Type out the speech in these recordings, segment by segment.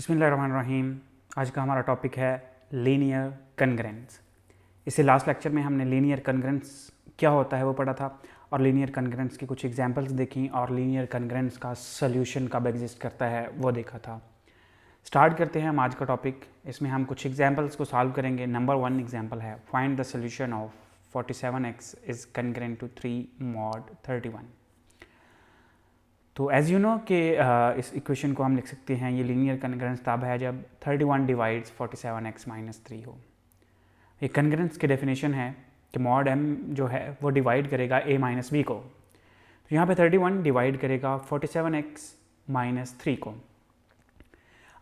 बिस्मिल्लाहिर्रहमानिर्रहीम। आज का हमारा टॉपिक है लीनियर कन्ग्रेंस। इससे लास्ट लेक्चर में हमने लीनियर कन्ग्रेंस क्या होता है वो पढ़ा था और लीनियर कन्ग्रेंस की कुछ एग्जांपल्स देखी और लीनियर कन्ग्रेंस का सॉल्यूशन कब एग्जिस्ट करता है वो देखा था। स्टार्ट करते हैं हम आज का टॉपिक। इसमें हम कुछ एग्जांपल्स को सॉल्व करेंगे। नंबर 1 एग्जांपल है, find the solution of 47x is congruent to 3 mod 31। तो एज़ यू नो कि इस इक्वेशन को हम लिख सकते हैं, ये लीनियर कन्ग्रेंस तब है जब 31 डिवाइड्स 47x माइनस 3 हो। ये कन्ग्रेंस की डेफिनेशन है कि मॉड m जो है वो डिवाइड करेगा a माइनस बी को। तो यहाँ पे 31 डिवाइड करेगा 47x माइनस 3 को।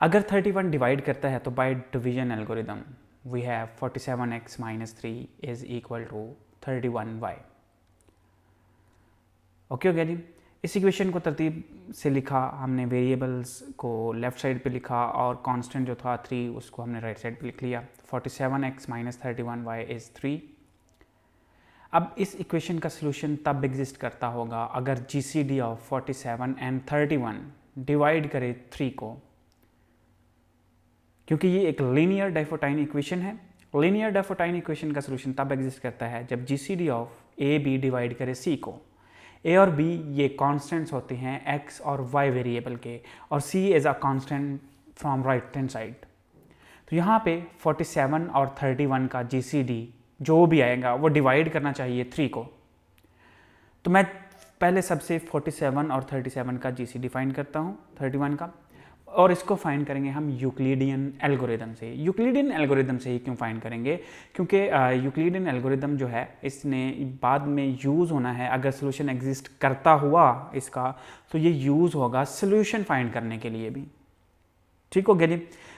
अगर 31 डिवाइड करता है तो by division algorithm we have 47x minus 3 is equal to 31y। Okay हो गया जी। इस इक्वेशन को तरतीब से लिखा हमने, वेरिएबल्स को लेफ़्ट साइड पे लिखा और कांस्टेंट जो था 3 उसको हमने राइट साइड पे लिख लिया। 47x minus 31y is 3। अब इस इक्वेशन का सलूशन तब एग्जिस्ट करता होगा अगर GCD ऑफ 47 एंड 31 डिवाइड करे 3 को, क्योंकि ये एक लीनियर डाइफोटाइन इक्वेशन है। लीनियर डाइफोटाइन इक्वेशन का सलूशन तब एग्जिस्ट करता है जब GCD ऑफ AB डिवाइड करे C को। A और B ये कांस्टेंट्स होते हैं x और y वेरिएबल के, और C is a constant from right hand side. तो यहाँ पे 47 और 31 का GCD जो भी आएगा वो डिवाइड करना चाहिए 3 को। तो मैं पहले सबसे 47 और 37 का GCD फाइंड करता हूँ 31 का, और इसको फाइंड करेंगे हम यूक्लिडियन एल्गोरिदम से। यूक्लिडियन एल्गोरिदम से ही क्यों फाइंड करेंगे? क्योंकि यूक्लिडियन एल्गोरिदम जो है इसने बाद में यूज़ होना है। अगर सोल्यूशन एग्जिस्ट करता हुआ इसका तो ये यूज़ होगा सोल्यूशन फाइंड करने के लिए भी। ठीक हो गया जी।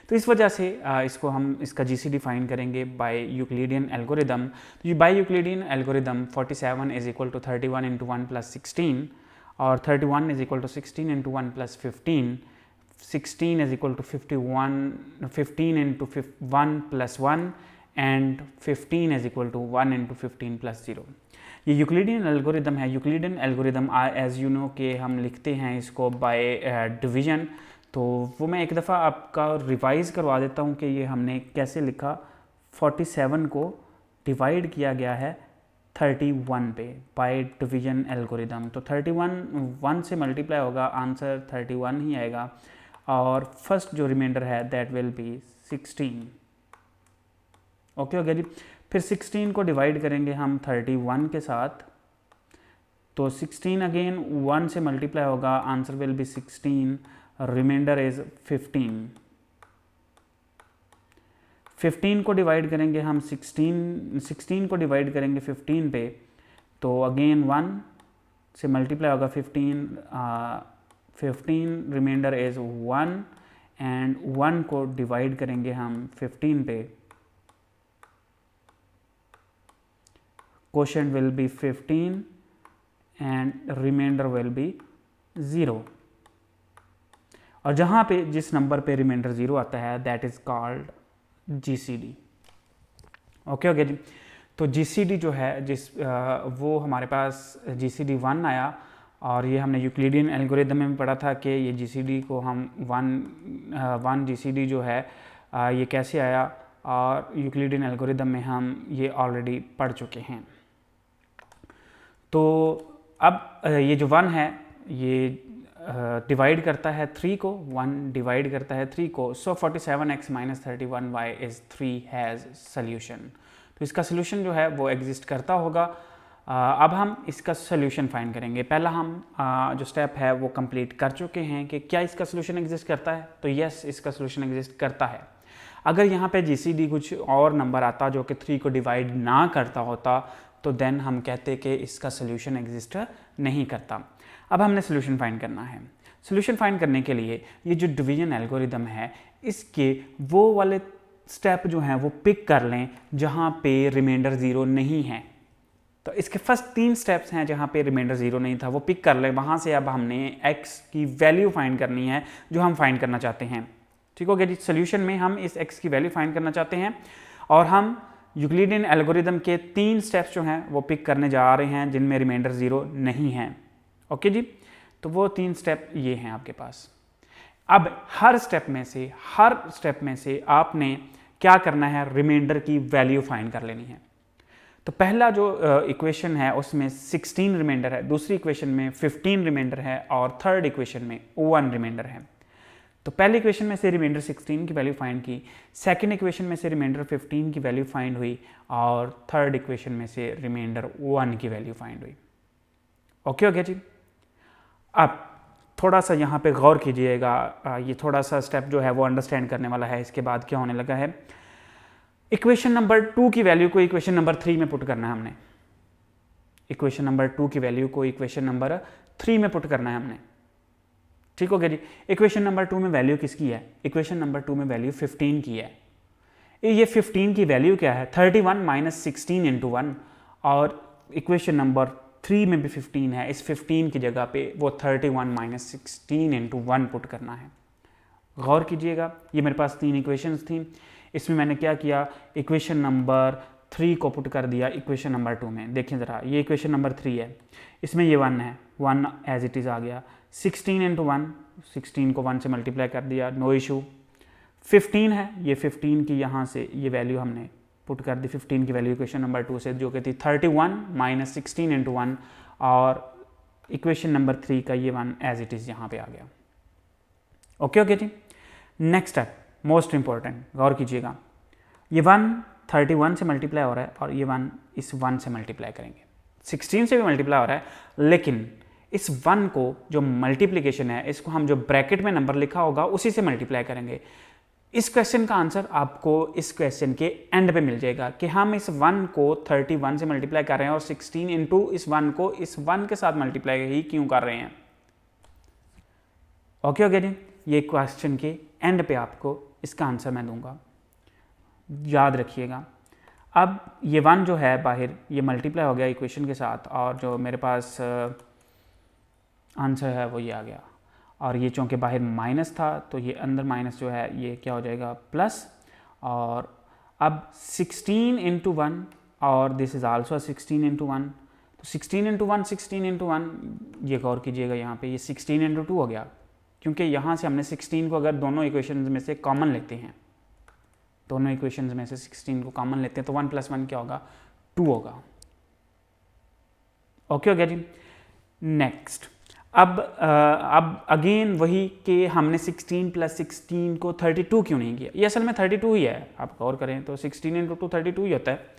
तो इस वजह से इसको हम इसका GCD फाइंड करेंगे बाय यूक्लिडियन एल्गोरिदम। तो ये by Euclidean algorithm 47 is equal to 31 into 1 plus 16 और 31 is equal to 16 into 1 plus 15, 16 is equal to 15 into 1 plus 1 and 15 is equal to 1 into 15 plus 0। ये यूक्लिडियन एल्गोरिदम है। Euclidean algorithm as you know कि हम लिखते हैं इसको by division. तो वो मैं एक दफ़ा आपका रिवाइज़ करवा देता हूँ कि ये हमने कैसे लिखा। 47 को डिवाइड किया गया है 31 पे बाय डिवीजन एल्गोरिदम। तो 31 1 से मल्टीप्लाई होगा, आंसर 31 ही आएगा, और फर्स्ट जो रिमाइंडर है दैट विल बी 16। ओके हो गया जी। फिर 16 को डिवाइड करेंगे हम 31 के साथ, तो 16 अगेन 1 से मल्टीप्लाई होगा, answer will be 16, remainder is 15। 15 को डिवाइड करेंगे हम 16 को डिवाइड करेंगे 15 पे, तो अगेन 1 से मल्टीप्लाई होगा 15 रिमाइंडर इज 1 एंड 1 को डिवाइड करेंगे हम 15 पे, quotient will be 15 and remainder will be 0। और जहाँ पे जिस नंबर पे रिमाइंडर 0 आता है that is called GCD। Okay हो गया जी। तो GCD जो है वो हमारे पास GCD 1 आया, और ये हमने यूक्लिडियन एल्गोरिदम में पढ़ा था कि ये GCD को हम 1 GCD जो है ये कैसे आया, और यूक्लिडियन एल्गोरिदम में हम ये ऑलरेडी पढ़ चुके हैं। तो अब ये जो 1 है ये डिवाइड करता है 3 को, 1 डिवाइड करता है 3 को। सो 47x minus 31y is 3 has solution. तो इसका सल्यूशन जो है वो एग्जिस्ट करता होगा। अब हम इसका सल्यूशन फाइंड करेंगे। पहला हम जो स्टेप है वो कंप्लीट कर चुके हैं कि क्या इसका सल्यूशन एग्जिस्ट करता है। तो यस, इसका सल्यूशन एग्जिस्ट करता है। अगर यहाँ पे GCD कुछ और नंबर आता जो कि 3 को डिवाइड ना करता होता तो देन हम कहते कि इसका सल्यूशन एग्जिस्ट नहीं करता। अब हमने सल्यूशन फाइंड करना है। सल्यूशन फाइंड करने के लिए ये जो डिवीजन एल्गोरिदम है इसके वो वाले स्टेप जो हैं वो पिक कर लें जहाँ पे रिमाइंडर 0 नहीं है। तो इसके फर्स्ट 3 स्टेप्स हैं जहाँ पे रिमाइंडर 0 नहीं था, वो पिक कर लें। वहाँ से अब हमने x की वैल्यू फाइंड करनी है जो हम फाइंड करना चाहते हैं। ठीक हो गया जी। सोल्यूशन में हम इस x की वैल्यू फाइंड करना चाहते हैं, और हम यूक्लिडियन एल्गोरिदम के 3 स्टेप्स जो हैं वो पिक करने जा रहे हैं जिनमें रिमाइंडर 0 नहीं है। ओके जी। तो वो 3 स्टेप ये हैं आपके पास। अब हर स्टेप में से आपने क्या करना है, रिमाइंडर की वैल्यू फाइंड कर लेनी है। तो पहला जो इक्वेशन है उसमें 16 रिमाइंडर है, दूसरी इक्वेशन में 15 रिमाइंडर है और थर्ड इक्वेशन में 1 रिमाइंडर है। तो पहली इक्वेशन में से रिमाइंडर 16 की वैल्यू फाइंड की, सेकंड इक्वेशन में से रिमाइंडर 15 की वैल्यू फाइंड हुई और थर्ड इक्वेशन में से रिमाइंडर 1 की वैल्यू फाइंड हुई। ओके हो गया जी। अब थोड़ा सा यहाँ पे गौर कीजिएगा, ये थोड़ा सा स्टेप जो है वो अंडरस्टैंड करने वाला है। इसके बाद क्या होने लगा है, इक्वेशन नंबर 2 की वैल्यू को इक्वेशन नंबर 3 में पुट करना है हमने। इक्वेशन नंबर 2 की वैल्यू को इक्वेशन नंबर 3 में पुट करना है हमने। ठीक हो गया जी। इक्वेशन नंबर 2 में वैल्यू किसकी है, इक्वेशन नंबर 2 में वैल्यू 15 की है। ये 15 की वैल्यू क्या है, 31 माइनस 16 इंटू 1, और इक्वेशन नंबर 3 में भी 15 है, इस 15 की जगह पे वो 31 माइनस 16 इंटू 1 पुट करना है। गौर कीजिएगा, ये मेरे पास 3 इक्वेशंस थी, इसमें मैंने क्या किया, इक्वेशन नंबर 3 को पुट कर दिया इक्वेशन नंबर 2 में। देखिए ज़रा, ये इक्वेशन नंबर 3 है, इसमें ये 1 है, 1 एज इट इज़ आ गया। 16 इंटू 1, 16 को 1 से मल्टीप्लाई कर दिया, नो इशू। 15 है, ये 15 की यहाँ से ये वैल्यू हमने पुट कर दी, 15 की वैल्यू इक्वेशन नंबर 2 से, जो कि थी 31 माइनस 16 इंटू 1, और इक्वेशन नंबर 3 का ये 1 एज इट इज़ यहाँ पे आ गया। ओके ओके जी। नेक्स्ट स्टेप मोस्ट इंपॉर्टेंट, गौर कीजिएगा, ये 1 31 से मल्टीप्लाई हो रहा है और ये 1 इस 1 से मल्टीप्लाई करेंगे, 16 से भी मल्टीप्लाई हो रहा है, लेकिन इस 1 को जो मल्टीप्लिकेशन है, इसको हम जो ब्रैकेट में नंबर लिखा होगा उसी से मल्टीप्लाई करेंगे। इस क्वेश्चन का आंसर आपको इस क्वेश्चन के एंड पे मिल जाएगा कि हम इस 1 को 31 से मल्टीप्लाई कर रहे हैं और 16 इंटू इस 1 को इस 1 के साथ मल्टीप्लाई ही क्यों कर रहे हैं। ओके ओके जी। ये क्वेश्चन के एंड पे आपको इसका आंसर मैं दूंगा, याद रखिएगा। अब ये 1 जो है बाहर ये मल्टीप्लाई हो गया इक्वेशन के साथ, और जो मेरे पास आंसर है वो ये आ गया, और ये चूँकि बाहर माइनस था तो ये अंदर माइनस जो है ये क्या हो जाएगा प्लस, और अब 16 इंटू 1 और दिस इज़ आल्सो 16 इंटू 1, तो 16 इंटू 1 16 इंटू 1, ये गौर कीजिएगा यहाँ पे ये 16 इंटू 2 हो गया, क्योंकि यहाँ से हमने 16 को अगर दोनों इक्वेशंस में से कॉमन लेते हैं, दोनों इक्वेशंस में से 16 को कॉमन लेते हैं तो 1 + 1 क्या होगा, 2 होगा। ओके हो गया जी। नेक्स्ट, अब अगेन वही कि हमने 16 + 16 को 32 क्यों नहीं किया, ये असल में 32 ही है, आप गौर करें तो 16 इंटू 2 32 ही होता है।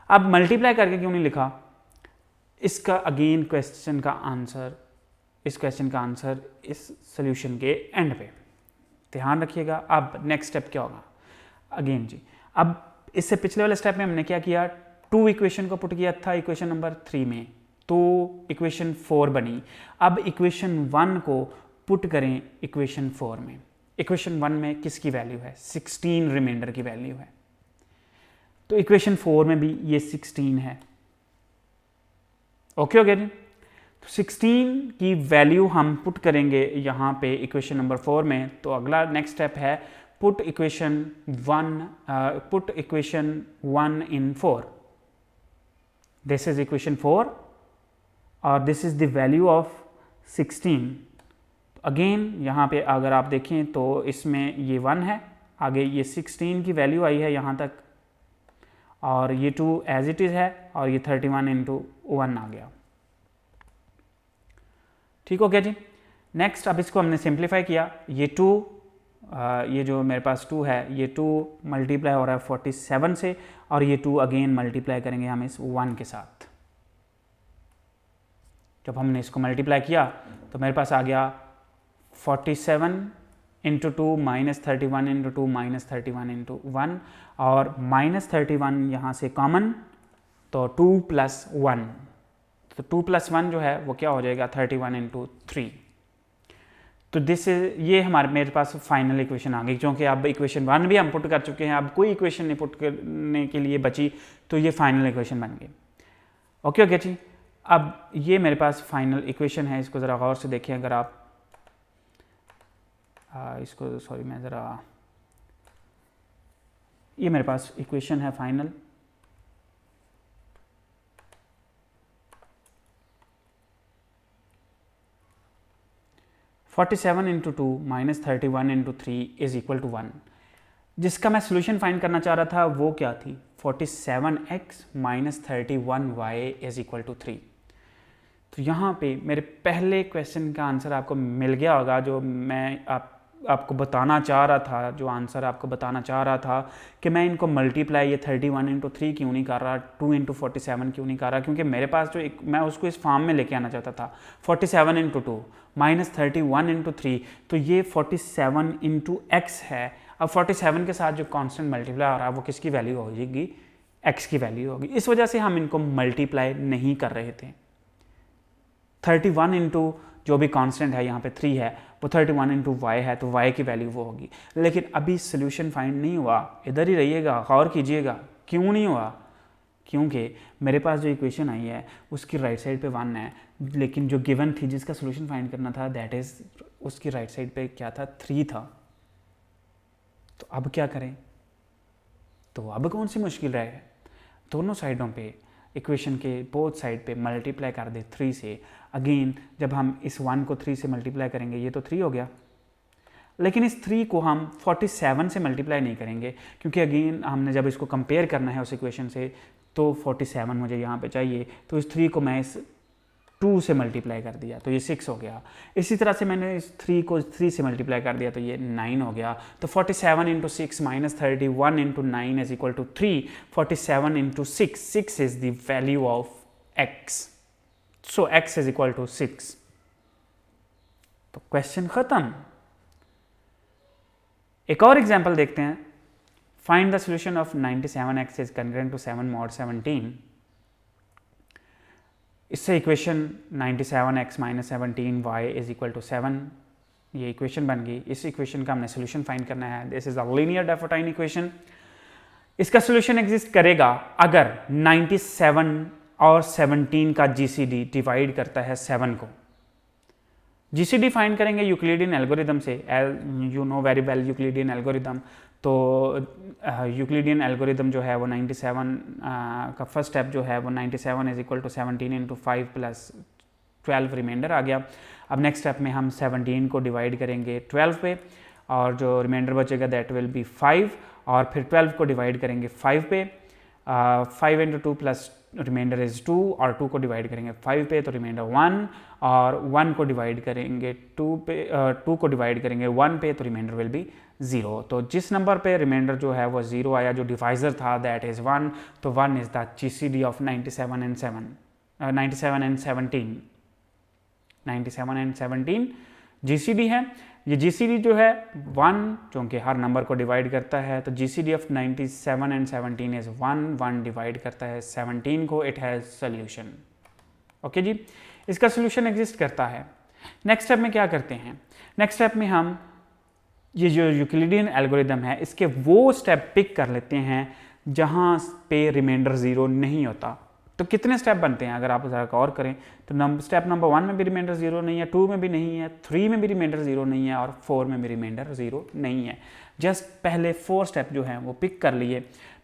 अब मल्टीप्लाई करके क्यों नहीं लिखा, इसका अगेन क्वेश्चन का आंसर, इस क्वेश्चन का आंसर इस सोल्यूशन के एंड पे, ध्यान रखिएगा। अब नेक्स्ट स्टेप क्या होगा, अगेन जी, अब इससे पिछले वाले स्टेप में हमने क्या किया, 2 इक्वेशन को पुट किया था इक्वेशन नंबर 3 में, तो इक्वेशन 4 बनी। अब इक्वेशन 1 को पुट करें इक्वेशन 4 में। इक्वेशन 1 में किसकी वैल्यू है, 16 रिमाइंडर की वैल्यू है, तो इक्वेशन 4 में भी ये 16 है। ओके हो गया जी। तो 16 की वैल्यू हम पुट करेंगे यहाँ पे इक्वेशन नंबर 4 में, तो अगला नेक्स्ट स्टेप है put equation 1 in 4, this is equation 4 और this is the value of 16। Again यहाँ पे अगर आप देखें तो इसमें ये 1 है, आगे ये 16 की वैल्यू आई है यहाँ तक, और ये 2 एज इट इज़ है, और ये 31 इंटू 1 आ गया। ठीक हो गया जी। नेक्स्ट, अब इसको हमने सिंप्लीफाई किया, ये 2 ये जो मेरे पास 2 है, ये 2 मल्टीप्लाई हो रहा है 47 से, और ये 2 अगेन मल्टीप्लाई करेंगे हम इस 1 के साथ। जब हमने इसको मल्टीप्लाई किया तो मेरे पास आ गया 47 into 2 minus 31 into 2 minus 31 into 1, और माइनस 31 यहाँ से कॉमन, तो 2 + 1, तो 2 + 1 जो है वो क्या हो जाएगा 31 इंटू 3। तो दिस इज, ये हमारे मेरे पास फाइनल इक्वेशन आ गई, क्योंकि अब इक्वेशन 1 भी हम पुट कर चुके हैं, अब कोई इक्वेशन नहीं पुट करने के लिए बची, तो ये फाइनल इक्वेशन बन गई। ओके ओके जी। अब ये मेरे पास फाइनल इक्वेशन है, इसको ज़रा गौर से देखें, अगर आप इसको, सॉरी मैं ज़रा, ये मेरे पास इक्वेशन है final, 47 into two minus 31 into three is equal to 1। जिसका मैं सोल्यूशन फाइंड करना चाह रहा था वो क्या थी, 47x minus 31y is equal to 3। तो यहाँ पे मेरे पहले क्वेश्चन का आंसर आपको मिल गया होगा, जो मैं आपको बताना चाह रहा था, जो आंसर आपको बताना चाह रहा था कि मैं इनको मल्टीप्लाई ये 31 इंटू थ्री क्यों नहीं कर रहा, 2 इंटू 47 क्यों नहीं कर रहा, क्योंकि मेरे पास जो एक मैं उसको इस फॉर्म में लेके आना चाहता था 47 into two minus 31 into three, तो ये 47 इंटू एक्स है। अब 47 के साथ जो कांस्टेंट मल्टीप्लाई हो रहा है वो किसकी वैल्यू हो जाएगी, एक्स की वैल्यू होगी। इस वजह से हम इनको मल्टीप्लाई नहीं कर रहे थे। 31 इंटू जो भी कांस्टेंट है यहाँ पे 3 है, वो 31 इंटू वाई है, तो वाई की वैल्यू वो होगी। लेकिन अभी सोल्यूशन फाइंड नहीं हुआ, इधर ही रहिएगा, गौर कीजिएगा क्यों नहीं हुआ, क्योंकि मेरे पास जो इक्वेशन आई है उसकी राइट साइड पे 1 है, लेकिन जो गिवन थी जिसका सोल्यूशन फाइंड करना था दैट इज़ उसकी राइट साइड पे क्या था, 3 था। तो अब क्या करें, तो अब कौन सी मुश्किल रहे, दोनों साइडों पे इक्वेशन के बोथ साइड पे मल्टीप्लाई कर दे 3 से। अगेन जब हम इस 1 को 3 से मल्टीप्लाई करेंगे ये तो 3 हो गया, लेकिन इस 3 को हम 47 से मल्टीप्लाई नहीं करेंगे, क्योंकि अगेन हमने जब इसको कंपेयर करना है उस इक्वेशन से तो 47 मुझे यहाँ पे चाहिए, तो इस 3 को मैं इस 2 से मल्टीप्लाई कर दिया तो ये 6 हो गया। इसी तरह से मैंने इस 3 को 3 से मल्टीप्लाई कर दिया तो ये 9 हो गया। तो 47 into 6 minus 31 into 9 is equal to 3। 47 into 6 is the value of x, so x is equal to 6। तो क्वेश्चन खत्म। एक और एग्जाम्पल देखते हैं। Find the solution of 97x is congruent to 7 mod 17। इससे equation 97x minus 17y is equal to 7 ये equation बन गई। इस इक्वेशन का हमने सोल्यूशन फाइंड करना है। This is a linear Diophantine equation. इसका सोल्यूशन एग्जिस्ट करेगा अगर 97 और 17 का जीसीडी डिवाइड करता है 7 को। जीसीडी फाइंड करेंगे यूक्लिडियन एल्गोरिदम से, you know very well Euclidean algorithm. तो यूक्लिडियन एल्गोरिदम जो है वो 97 का फर्स्ट स्टेप जो है वो 97 is equal to 17 into 5 plus 12 remainder आ गया। अब नेक्स्ट स्टेप में हम 17 को डिवाइड करेंगे 12 पे और जो रिमाइंडर बचेगा दैट विल बी 5, और फिर 12 को डिवाइड करेंगे 5 पे, 5 इंटू 2 प्लस रिमाइंडर इज 2, और 2 को डिवाइड करेंगे 5 पे तो रिमाइंडर 1, और 1 को डिवाइड करेंगे 2 पे, 2 को डिवाइड करेंगे 1 पे तो रिमाइंडर विल बी 0। तो जिस नंबर पे रिमाइंडर जो है वो 0 आया, जो डिवाइजर था दैट इज़ 1, तो 1 is the GCD of 97 and 17 GCD है। ये जीसीडी जो है 1 क्योंकि हर नंबर को डिवाइड करता है, तो GCD of 97 and 17 is 1, 1 divide करता है 17 को, इट हैज़ सोल्यूशन। ओके जी, इसका सोल्यूशन एग्जिस्ट करता है। नेक्स्ट स्टेप में क्या करते हैं, नेक्स्ट स्टेप में हम ये जो यूक्लिडियन एल्गोरिदम है इसके वो स्टेप पिक कर लेते हैं जहाँ पे रिमाइंडर 0 नहीं होता। तो कितने स्टेप बनते हैं अगर आप ज़रा गौर करें तो स्टेप नंबर 1 में भी रिमाइंडर 0 नहीं है, 2 में भी नहीं है, 3 में भी रिमाइंडर 0 नहीं है, और 4 में भी रिमाइंडर 0 नहीं है। जस्ट पहले 4 स्टेप जो हैं वो पिक कर लिए।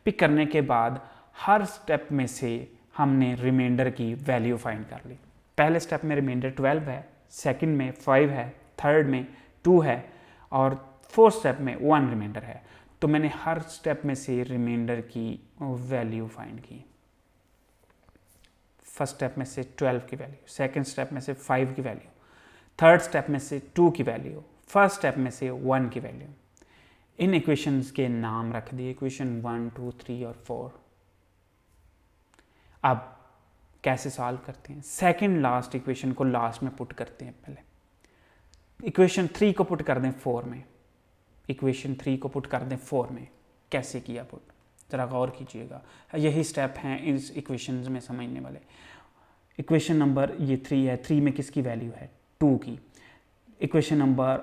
पिक करने के बाद हर स्टेप में से हमने रिमाइंडर की वैल्यू फाइंड कर ली। पहले स्टेप में रिमाइंडर 12 है, सेकंड में 5 है, थर्ड में 2 है, और फोर्थ स्टेप में 1 रिमाइंडर है। तो मैंने हर स्टेप में से रिमाइंडर की वैल्यू फाइंड की। फर्स्ट स्टेप में से 12 की वैल्यू, सेकंड स्टेप में से 5 की वैल्यू, थर्ड स्टेप में से 2 की वैल्यू, फर्स्ट स्टेप में से 1 की वैल्यू। इन इक्वेशंस के नाम रख दिए, इक्वेशन 1, 2, 3 और 4। अब कैसे सॉल्व करते हैं, सेकंड लास्ट इक्वेशन को लास्ट में पुट करते हैं। पहले इक्वेशन 3 को पुट कर दें 4 में, इक्वेशन 3 को पुट कर दें 4 में। कैसे किया पुट, ज़रा गौर कीजिएगा, यही स्टेप हैं इस इक्वेशंस में समझने वाले। इक्वेशन नंबर ये 3 है, 3 में किसकी वैल्यू है, 2 की। इक्वेशन नंबर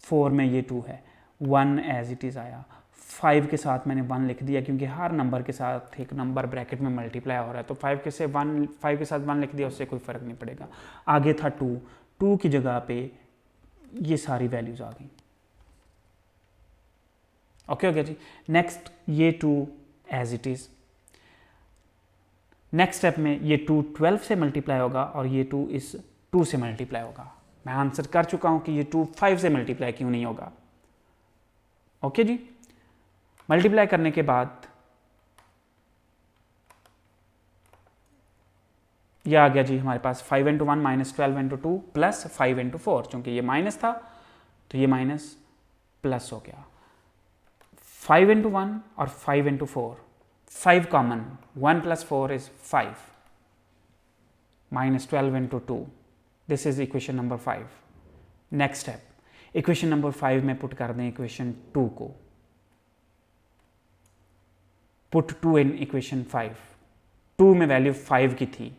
4 में ये 2 है, 1 एज इट इज़ आया। 5 के साथ मैंने 1 लिख दिया क्योंकि हर नंबर के साथ एक नंबर ब्रैकेट में मल्टीप्लाई हो रहा है, तो 5 के साथ 1 लिख दिया, उससे कोई फ़र्क नहीं पड़ेगा। आगे था 2 की जगह पे ये सारी वैल्यूज़ आ गई। ओके जी। नेक्स्ट ये 2 as it is. Next step में ये 2 12 से मल्टीप्लाई होगा और ये 2 इस 2 से मल्टीप्लाई होगा। मैं आंसर कर चुका हूं कि ये 2 5 से मल्टीप्लाई क्यों नहीं होगा। ओके जी, मल्टीप्लाई करने के बाद ये आ गया जी हमारे पास 5 into 1 minus 12 into 2 plus 5 into 4, चूंकि ये माइनस था तो ये माइनस प्लस हो गया। 5 इंटू 1 और 5 into 4, 5 common, 1 plus 4 is 5, minus 12 into 2, this is equation number 5। Next step, equation number 5 में पुट कर दें इक्वेशन 2 को, पुट 2 इन इक्वेशन 5। 2 में वैल्यू 5 की थी,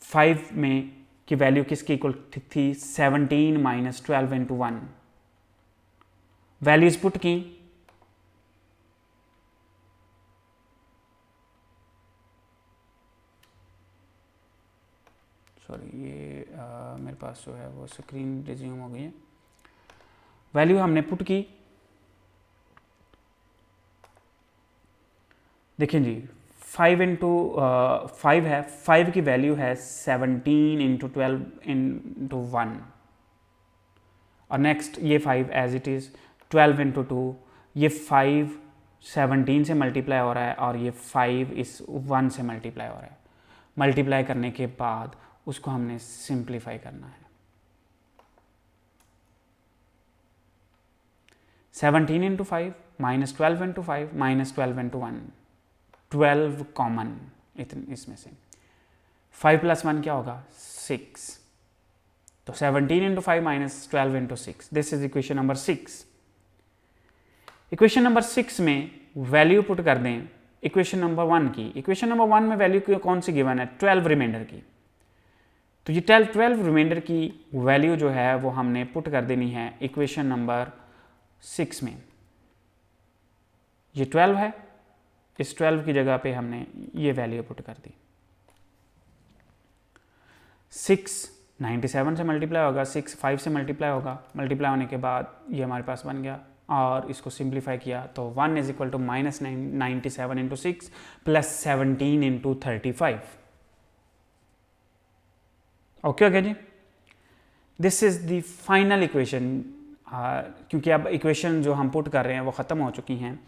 5 में की वैल्यू किसकी इक्वल थी 17 माइनस 12 इंटू 1, वैल्यूज पुट की, सॉरी ये मेरे पास जो है वो स्क्रीन रिज्यूम हो गई है। वैल्यू हमने पुट की, देखिए जी 5 इंटू 5 है, 5 की वैल्यू है 17 इंटू 12 इंटू 1, और नेक्स्ट ये 5 एज इट इज़ 12 इंटू 2, ये 5 17 से मल्टीप्लाई हो रहा है और ये 5 इस 1 से मल्टीप्लाई हो रहा है। मल्टीप्लाई करने के बाद उसको हमने सिंप्लीफाई करना है। 17 into 5 minus 12 into 5 minus 12 into 1, 12 common इसमें से, 5 प्लस 1 क्या होगा 6, तो 17 into 5 minus 12 into 6, this is equation number 6। Equation number 6 में वैल्यू पुट कर दें इक्वेशन नंबर 1 की। इक्वेशन नंबर 1 में वैल्यू कौन सी गिवन है 12 रिमाइंडर की, तो ये 12 रिमाइंडर की वैल्यू जो है वो हमने पुट कर देनी है इक्वेशन नंबर 6 में। ये 12 है, इस 12 की जगह पे हमने ये वैल्यू पुट कर दी। 6 97 से मल्टीप्लाई होगा, 6 5 से मल्टीप्लाई होगा, मल्टीप्लाई होने के बाद ये हमारे पास बन गया, और इसको सिंप्लीफाई किया तो 1 is equal to minus 97 into 6 plus 17 into 35। Okay जी, this is the final equation. क्योंकि अब इक्वेशन जो हम पुट कर रहे हैं वो ख़त्म हो चुकी हैं,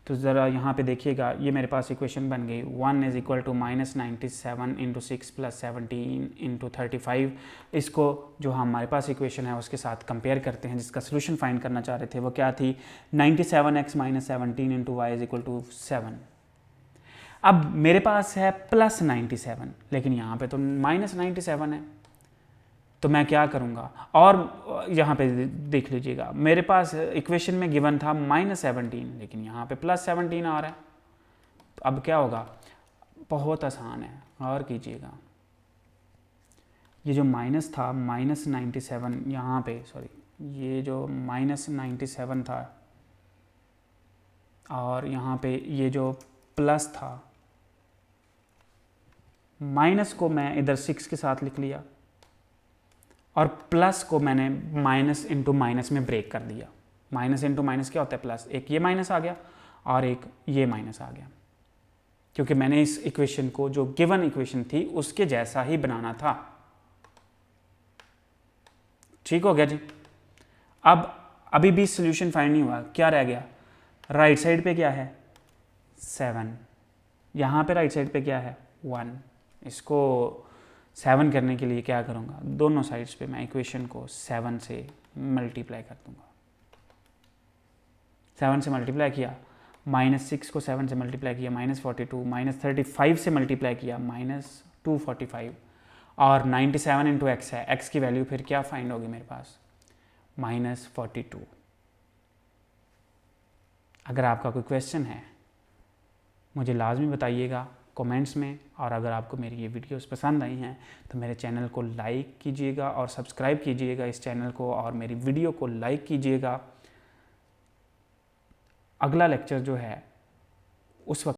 तो ज़रा यहाँ पे देखिएगा, ये मेरे पास इक्वेशन बन गई 1 is equal to minus 97 into 6 plus 17 into 35। इसको जो हमारे पास इक्वेशन है उसके साथ कंपेयर करते हैं, जिसका सोल्यूशन फाइंड करना चाह रहे थे वो क्या थी 97x minus 17 into Y is equal to 7। अब मेरे पास है प्लस 97, लेकिन यहाँ पे तो माइनस 97 है, तो मैं क्या करूँगा, और यहाँ पे देख लीजिएगा मेरे पास इक्वेशन में गिवन था -17, लेकिन यहाँ पे +17 आ रहा है, तो अब क्या होगा, बहुत आसान है, और कीजिएगा, ये जो माइनस था -97 यहाँ पे, सॉरी ये जो -97 था और यहाँ पे ये जो प्लस था, माइनस को मैं इधर 6 के साथ लिख लिया और प्लस को मैंने माइनस इंटू माइनस में ब्रेक कर दिया। माइनस इंटू माइनस क्या होता है प्लस, एक ये माइनस आ गया और एक ये माइनस आ गया, क्योंकि मैंने इस इक्वेशन को जो गिवन इक्वेशन थी उसके जैसा ही बनाना था। ठीक हो गया जी। अब अभी भी सॉल्यूशन फाइंड नहीं हुआ, क्या रह गया, राइट साइड पे क्या है 7, यहाँ पे राइट साइड पे क्या है 1। इसको 7 करने के लिए क्या करूँगा, दोनों साइड्स पे मैं इक्वेशन को 7 से मल्टीप्लाई कर दूँगा। 7 से मल्टीप्लाई किया, -6 को 7 से मल्टीप्लाई किया -42, -35 से मल्टीप्लाई किया -245, और 97 इंटू एक्स है, एक्स की वैल्यू फिर क्या फाइंड होगी मेरे पास -42। अगर आपका कोई क्वेश्चन है मुझे लाजमी बताइएगा कमेंट्स में, और अगर आपको मेरी ये वीडियोस पसंद आई हैं तो मेरे चैनल को लाइक कीजिएगा और सब्सक्राइब कीजिएगा इस चैनल को, और मेरी वीडियो को लाइक कीजिएगा। अगला लेक्चर जो है उस वक्त